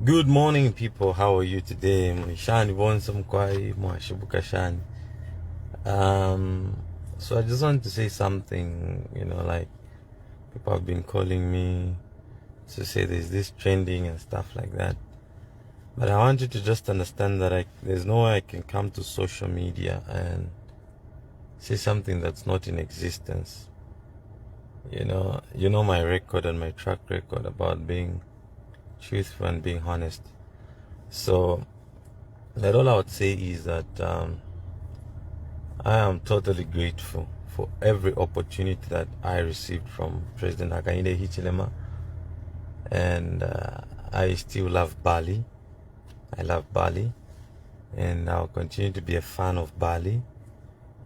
Good morning, people. How are you today? Mwishani Bonsam Kwai Mwashibuka Shani. So I just want to say something, like people have been calling me to say there's this trending and stuff like that. But I want you to just understand that there's no way I can come to social media and say something that's not in existence. You know my record and my track record about being truthful and being honest. So that all I would say is that I am totally grateful for every opportunity that I received from President Hakainde Hichilema, and I still love Bali. I love Bali, and I'll continue to be a fan of Bali.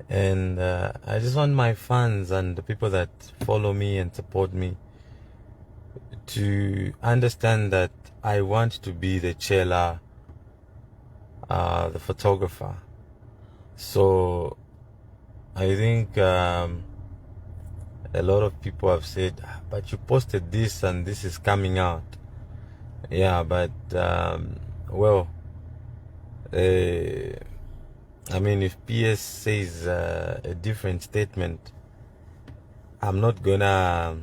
And I just want my fans and the people that follow me and support me to understand that I want to be the Chellah, the photographer. So I think a lot of people have said, but you posted this and this is coming out. Yeah, but well, I mean, if PS says a different statement, I'm not gonna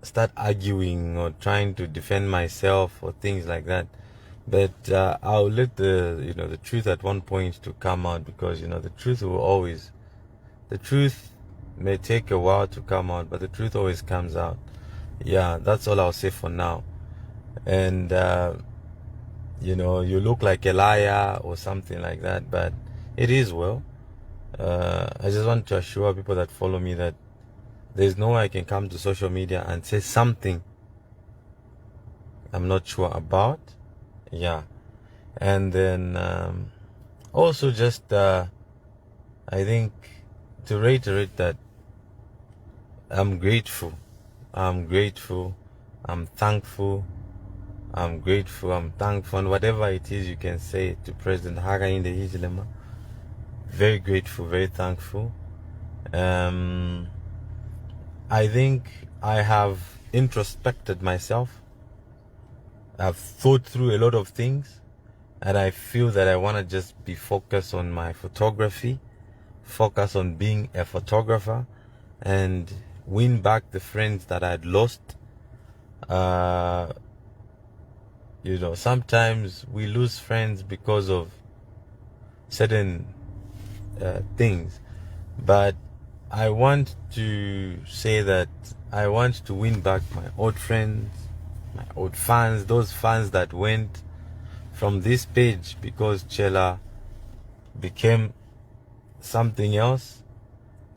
start arguing or trying to defend myself or things like that. But I'll let the truth at one point to come out, because the truth may take a while to come out, but the truth always comes out. Yeah, that's all I'll say for now. And you look like a liar or something like that, but it is well. I just want to assure people that follow me that there's no way I can come to social media and say something I'm not sure about. Yeah. And then also just I think to reiterate that I'm grateful, I'm thankful, and whatever it is you can say to President Hakainde Hichilema. Very grateful, very thankful. I think I have introspected myself. I've thought through a lot of things, and I feel that I want to just be focused on my photography, focus on being a photographer, and win back the friends that I'd lost. Sometimes we lose friends because of certain things, but I want to say that I want to win back my old friends, my old fans, those fans that went from this page because Chellah became something else.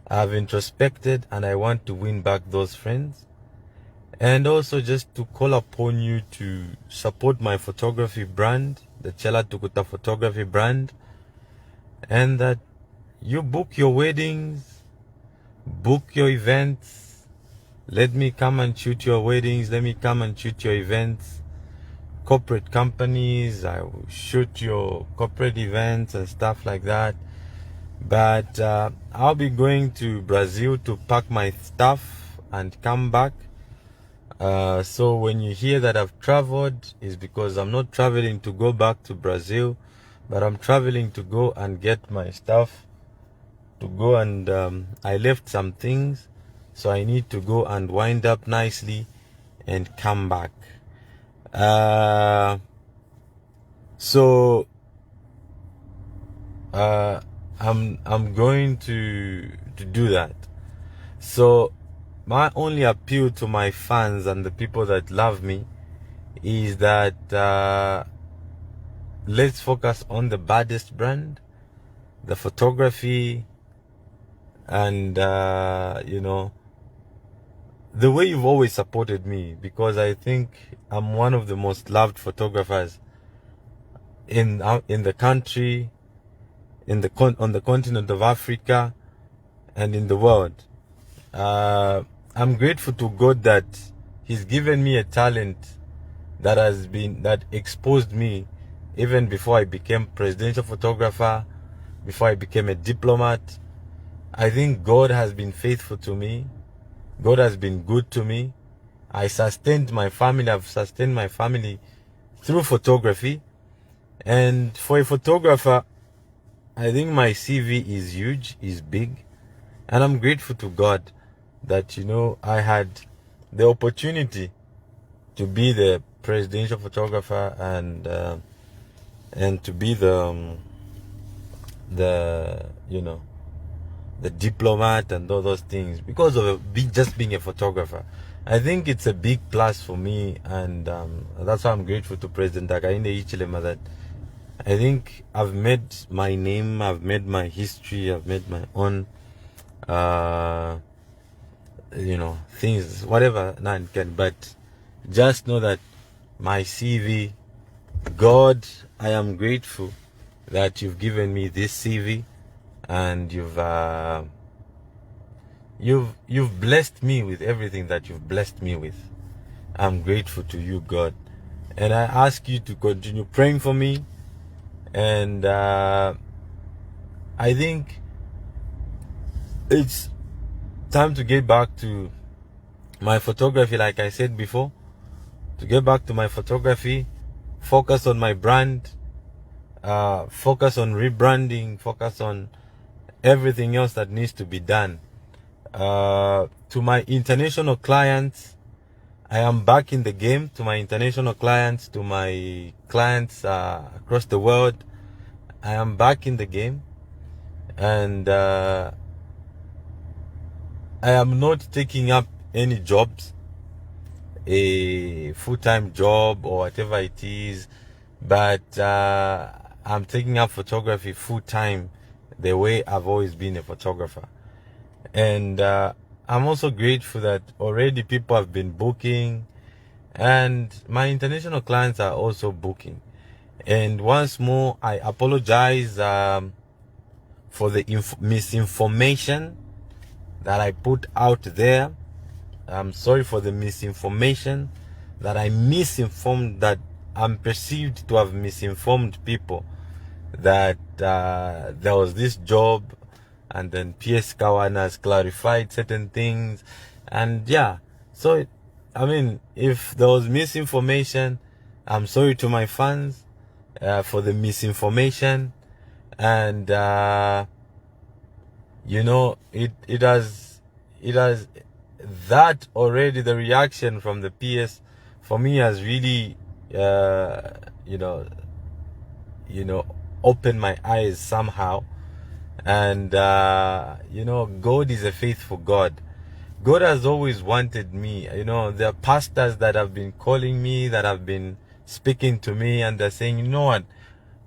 I've introspected and I want to win back those friends. And also just to call upon you to support my photography brand, the Chellah Tukuta photography brand, and that you book your weddings, book your events. Let me come and shoot your weddings. Let me come and shoot your events. Corporate companies, I will shoot your corporate events and stuff like that. But I'll be going to Brazil to pack my stuff and come back. So when you hear that I've traveled, is because I'm not traveling to go back to Brazil, but I'm traveling to go and get my stuff, to go and I left some things, so I need to go and wind up nicely and come back. I'm going to do that. So my only appeal to my fans and the people that love me is that let's focus on the baddest brand, the photography, and the way you've always supported me, because I think I'm one of the most loved photographers in the country, on the continent of Africa, and in the world. I'm grateful to God that He's given me a talent that exposed me even before I became presidential photographer, before I became a diplomat. I think God has been faithful to me. God has been good to me. I sustained my family. I've sustained my family through photography. And for a photographer, I think my CV is huge, is big. And I'm grateful to God that, I had the opportunity to be the presidential photographer and to be the the diplomat and all those things because of just being a photographer. I think it's a big plus for me, and that's why I'm grateful to President Hakainde Hichilema that I think I've made my name, I've made my history, I've made my own things, whatever none can, but just know that my CV, God, I am grateful that you've given me this CV, and you've blessed me with everything that you've blessed me with. I'm grateful to you, God, and I ask you to continue praying for me. And I think it's time to get back to my photography, like I said before, to get back to my photography, focus on my brand, focus on rebranding, focus on everything else that needs to be done. To my international clients, I am back in the game. To my international clients, to my clients across the world, I am back in the game. And I am not taking up any jobs, a full-time job or whatever it is, but I'm taking up photography full-time the way I've always been a photographer. And I'm also grateful that already people have been booking, and my international clients are also booking. And once more, I apologize for the misinformation that I put out there. I'm sorry for the misinformation that I misinformed, that I'm perceived to have misinformed people that there was this job, and then PS Kawan has clarified certain things. And yeah, so I mean, if there was misinformation, I'm sorry to my fans for the misinformation. And it has that already, the reaction from the PS for me has really opened my eyes somehow. And God is a faithful God. God has always wanted me. There are pastors that have been calling me, that have been speaking to me, and they're saying, you know what,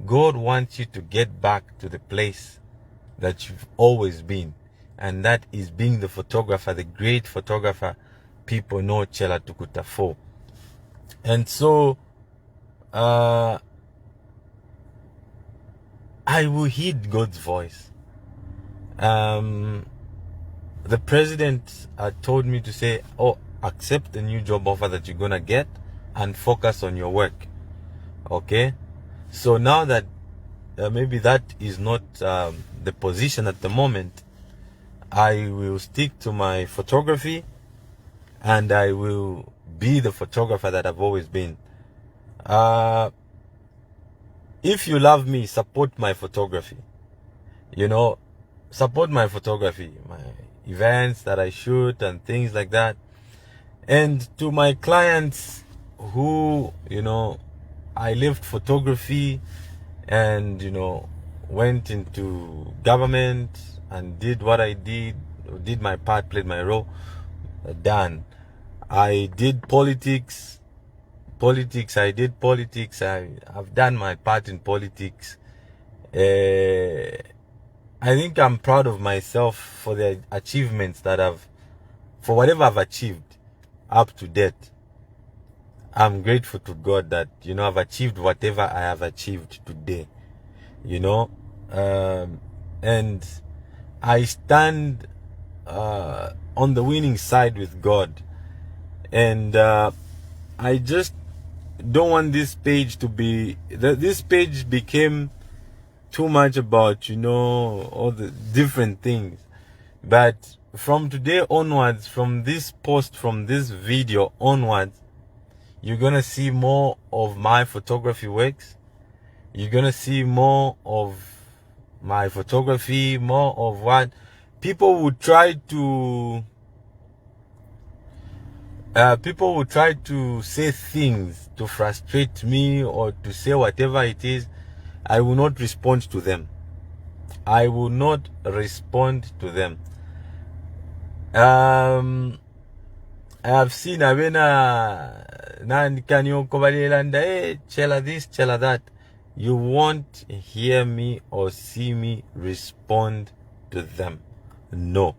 God wants you to get back to the place that you've always been, and that is being the photographer, the great photographer people know Chellah Tukuta for. And so I will heed God's voice. The president told me to say, accept the new job offer that you're gonna get and focus on your work. Okay, so now that maybe that is not the position at the moment, I will stick to my photography, and I will be the photographer that I've always been. If you love me, support my photography. Support my photography, my events that I shoot and things like that. And to my clients who, I left photography and, went into government and did what I did my part, played my role, done. I did politics. I've done my part in politics. I think I'm proud of myself for the achievements for whatever I've achieved up to date. I'm grateful to God that, I've achieved whatever I have achieved today, and I stand on the winning side with God. And I just don't want this page to be, this page became too much about, all the different things. But from today onwards, from this post, from this video onwards, you're gonna see more of my photography works. You're gonna see more of my photography, more of what people would try to say things to frustrate me or to say whatever it is. I will not respond to them. I will not respond to them. I have seen Avena Nankanyo Kovalelanda, Chellah this, Chellah that. You won't hear me or see me respond to them. No.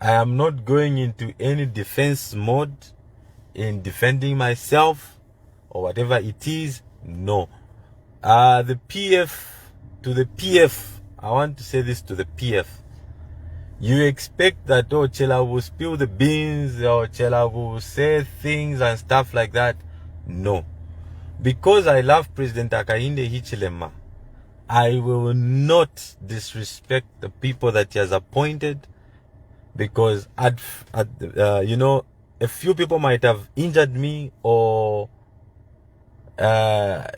I am not going into any defense mode in defending myself or whatever it is. No. The PF, I want to say this to the PF. You expect that, oh, Chellah will spill the beans or Chellah will say things and stuff like that. No. Because I love President Hakainde Hichilema, I will not disrespect the people that he has appointed, because you know, a few people might have injured me or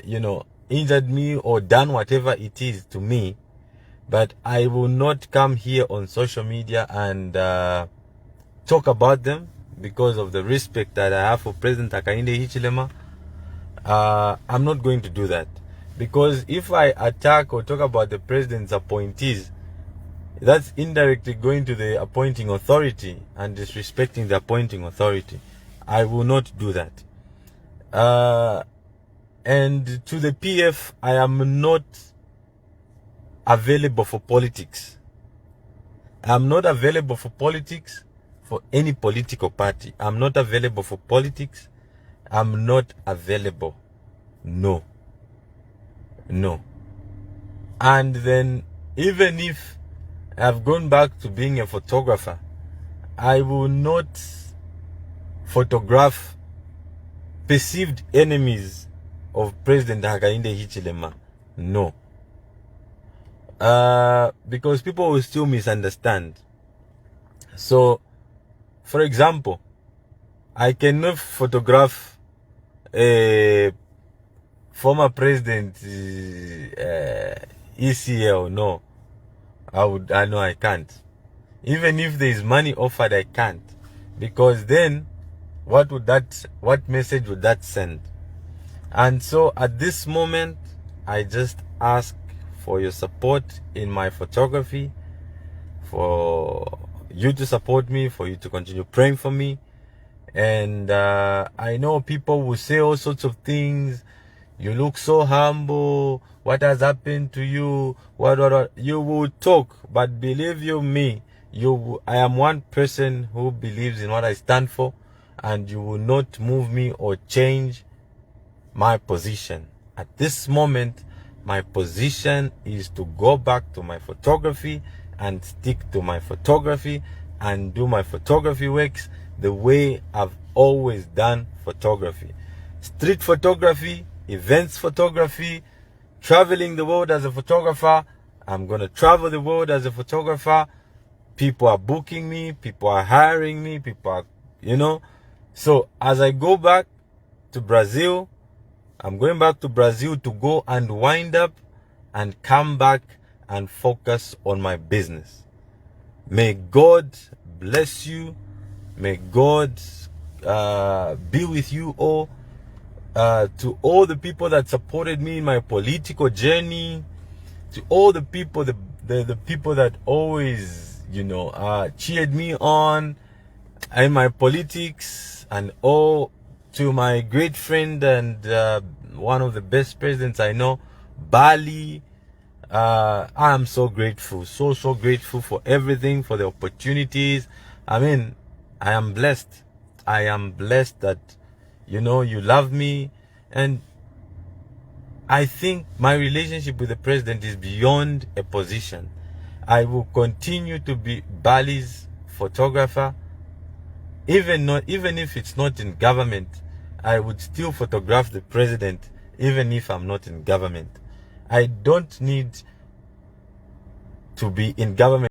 you know, injured me or done whatever it is to me, but I will not come here on social media and talk about them because of the respect that I have for President Hakainde Hichilema. I'm not going to do that, because if I attack or talk about the president's appointees, that's indirectly going to the appointing authority and disrespecting the appointing authority. I will not do that. And to the PF, I am not available for politics. I'm not available for politics for any political party. I'm not available for politics. I'm not available. No. No. And then, even if I've gone back to being a photographer, I will not photograph perceived enemies of President Hakainde Hichilema. No. Because people will still misunderstand. So, for example, I cannot photograph a former president, ECL. No. I know I can't. Even if there is money offered, I can't. Because then, what message would that send? And so at this moment, I just ask for your support in my photography, for you to support me, for you to continue praying for me. And I know people will say all sorts of things. You look so humble. What has happened to you? What? You will talk, but believe you me, I am one person who believes in what I stand for, and you will not move me or change my position. At this moment, my position is to go back to my photography and stick to my photography and do my photography works the way I've always done photography. Street photography, events photography, traveling the world as a photographer. I'm going to travel the world as a photographer. People are booking me, people are hiring me, people are, you know. So as I go back to Brazil, I'm going back to Brazil to go and wind up and come back and focus on my business. May God bless you. May God be with you all. To all the people that supported me in my political journey, to all the people, the people that always, you know, cheered me on in my politics, and all to my great friend and one of the best presidents I know, Bali. I am so grateful, so grateful for everything, for the opportunities. I mean, I am blessed. I am blessed that, you know, you love me. And I think my relationship with the president is beyond a position. I will continue to be Bali's photographer. Even if it's not in government, I would still photograph the president, even if I'm not in government. I don't need to be in government